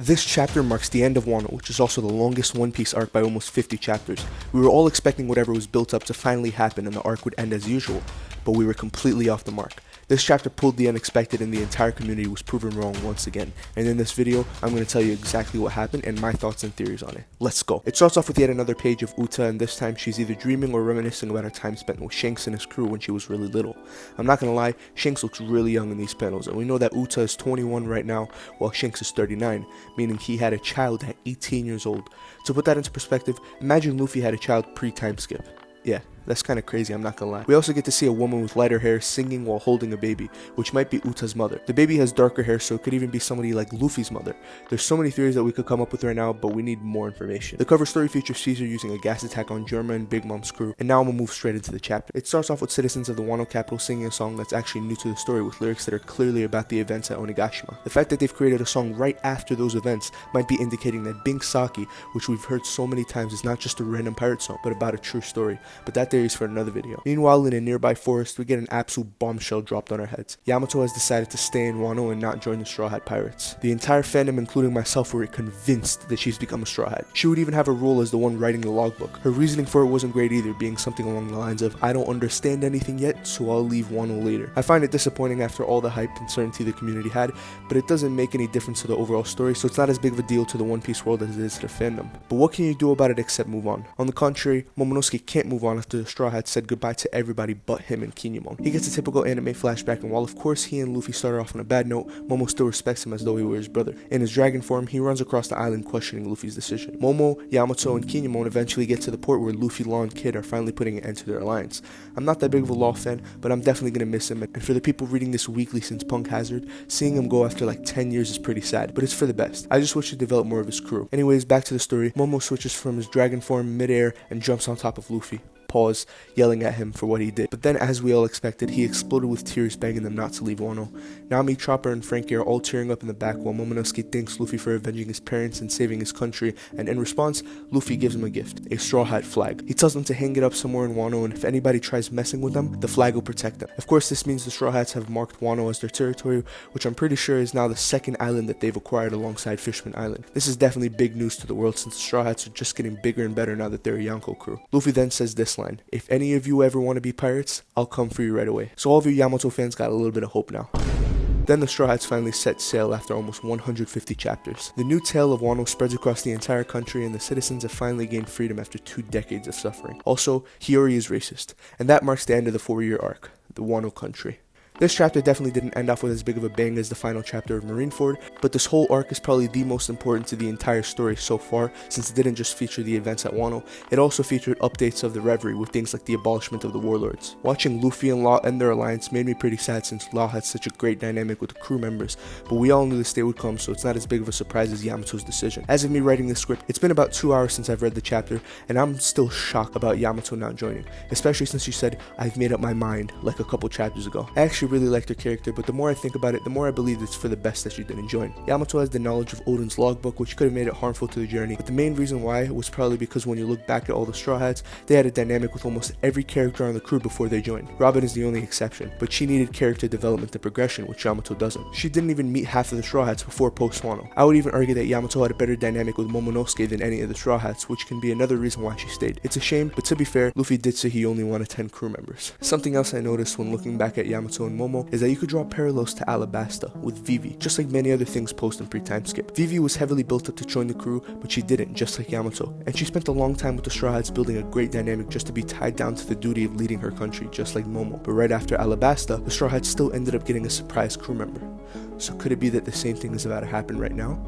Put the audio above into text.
This chapter marks the end of Wano, which is also the longest One Piece arc by almost 50 chapters. We were all expecting whatever was built up to finally happen and the arc would end as usual, but we were completely off the mark. This chapter pulled the unexpected and the entire community was proven wrong once again, and in this video, I'm going to tell you exactly what happened and my thoughts and theories on it. Let's go. It starts off with yet another page of Uta, and this time she's either dreaming or reminiscing about her time spent with Shanks and his crew when she was really little. I'm not going to lie, Shanks looks really young in these panels, and we know that Uta is 21 right now, while Shanks is 39, meaning he had a child at 18 years old. To put that into perspective, imagine Luffy had a child pre-time skip. Yeah, that's kind of crazy, I'm not gonna lie. We also get to see a woman with lighter hair singing while holding a baby, which might be Uta's mother. The baby has darker hair, so it could even be somebody like Luffy's mother. There's so many theories that we could come up with right now, but we need more information. The cover story features Caesar using a gas attack on Germa and Big Mom's crew, and now I'm gonna move straight into the chapter. It starts off with citizens of the Wano capital singing a song that's actually new to the story with lyrics that are clearly about the events at Onigashima. The fact that they've created a song right after those events might be indicating that Bink Saki, which we've heard so many times, is not just a random pirate song, but about a true story. But that theory is for another video. Meanwhile, in a nearby forest, we get an absolute bombshell dropped on our heads. Yamato has decided to stay in Wano and not join the Straw Hat Pirates. The entire fandom, including myself, were convinced that she's become a Straw Hat. She would even have a role as the one writing the logbook. Her reasoning for it wasn't great either, being something along the lines of, I don't understand anything yet, so I'll leave Wano later. I find it disappointing after all the hype and certainty the community had, but it doesn't make any difference to the overall story, so it's not as big of a deal to the One Piece world as it is to the fandom. But what can you do about it except move on? On the contrary, Momonosuke can't move on after the Straw Hats said goodbye to everybody but him and Kinemon. He gets a typical anime flashback, and while of course he and Luffy started off on a bad note, Momo still respects him as though he were his brother. In his dragon form, he runs across the island questioning Luffy's decision. Momo, Yamato, and Kinemon eventually get to the port where Luffy, Law, and Kid are finally putting an end to their alliance. I'm not that big of a Law fan, but I'm definitely gonna miss him, and for the people reading this weekly since Punk Hazard, seeing him go after like 10 years is pretty sad, but it's for the best. I just wish he'd develop more of his crew. Anyways, back to the story. Momo switches from his dragon form midair and jumps on top of Luffy. Pause, yelling at him for what he did. But then, as we all expected, he exploded with tears, begging them not to leave Wano. Nami, Chopper, and Frankie are all tearing up in the back while Momonosuke thanks Luffy for avenging his parents and saving his country, and in response, Luffy gives him a gift, a Straw Hat flag. He tells them to hang it up somewhere in Wano, and if anybody tries messing with them, the flag will protect them. Of course, this means the Straw Hats have marked Wano as their territory, which I'm pretty sure is now the second island that they've acquired alongside Fishman Island. This is definitely big news to the world since the Straw Hats are just getting bigger and better now that they're a Yonko crew. Luffy then says this line, if any of you ever want to be pirates, I'll come for you right away. So all of you Yamato fans got a little bit of hope now. Then the Straw Hats finally set sail after almost 150 chapters. The new tale of Wano spreads across the entire country, and the citizens have finally gained freedom after 2 decades of suffering. Also, Hiyori is racist, and that marks the end of the 4-year arc, the Wano country. This chapter definitely didn't end off with as big of a bang as the final chapter of Marineford, but this whole arc is probably the most important to the entire story so far, since it didn't just feature the events at Wano, it also featured updates of the Reverie with things like the abolishment of the warlords. Watching Luffy and Law end their alliance made me pretty sad since Law had such a great dynamic with the crew members, but we all knew this day would come, so it's not as big of a surprise as Yamato's decision. As of me writing this script, it's been about 2 hours since I've read the chapter, and I'm still shocked about Yamato not joining, especially since she said, I've made up my mind, like a couple chapters ago. I actually really liked her character, but the more I think about it, the more I believe it's for the best that she didn't join. Yamato has the knowledge of Oden's logbook, which could have made it harmful to the journey, but the main reason why was probably because when you look back at all the Straw Hats, they had a dynamic with almost every character on the crew before they joined. Robin is the only exception, but she needed character development and progression, which Yamato doesn't. She didn't even meet half of the Straw Hats before post-Wano. I would even argue that Yamato had a better dynamic with Momonosuke than any of the Straw Hats, which can be another reason why she stayed. It's a shame, but to be fair, Luffy did say he only wanted 10 crew members. Something else I noticed when looking back at Yamato and Momo is that you could draw parallels to Alabasta with Vivi, just like many other things post and pre-time skip. Vivi was heavily built up to join the crew, but she didn't, just like Yamato, and she spent a long time with the Straw Hats building a great dynamic just to be tied down to the duty of leading her country, just like Momo. But right after Alabasta, the Straw Hats still ended up getting a surprise crew member. So could it be that the same thing is about to happen right now?